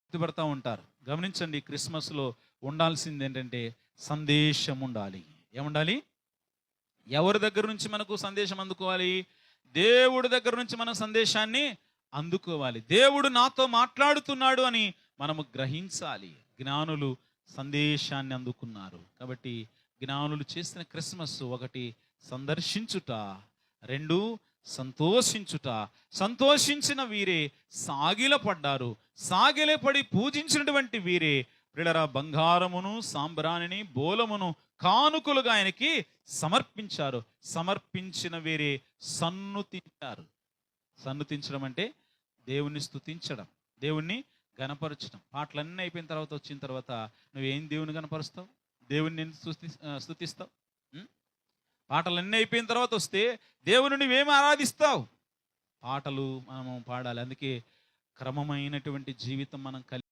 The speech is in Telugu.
గుర్తుపడతా ఉంటారు. గమనించండి, క్రిస్మస్లో ఉండాల్సింది ఏంటంటే సందేశం ఉండాలి. ఏముండాలి? ఎవరి దగ్గర నుంచి మనకు సందేశం అందుకోవాలి? దేవుడి దగ్గర నుంచి మనం సందేశాన్ని అందుకోవాలి. దేవుడు నాతో మాట్లాడుతున్నాడు అని మనము గ్రహించాలి. జ్ఞానులు సందేశాన్ని అందుకున్నారు. కాబట్టి జ్ఞానులు చేసిన క్రిస్మస్, ఒకటి సందర్శించుట, రెండు సంతోషించుట. సంతోషించిన వీరే సాగిలపడ్డారు. సాగిలపడి పూజించినటువంటి వీరే ప్రియులారా బంగారమును సాంబ్రాణిని బోలమును కానుకలుగా ఆయనకి సమర్పించారు. సమర్పించిన వీరే సన్నుతించారు. సన్నుతించడం అంటే దేవుణ్ణి స్తుతించడం, దేవుణ్ణి గణపరచడం. పాటలన్నీ అయిపోయిన తర్వాత వచ్చిన తర్వాత నువ్వేం దేవుని గణపరుస్తావు? దేవుణ్ణి స్తుతిస్తావు? పాటలన్నీ అయిపోయిన తర్వాత వస్తే దేవుని నువ్వేమి ఆరాధిస్తావు? పాటలు మనము పాడాలి. అందుకే క్రమమైనటువంటి జీవితం మనం కలిగి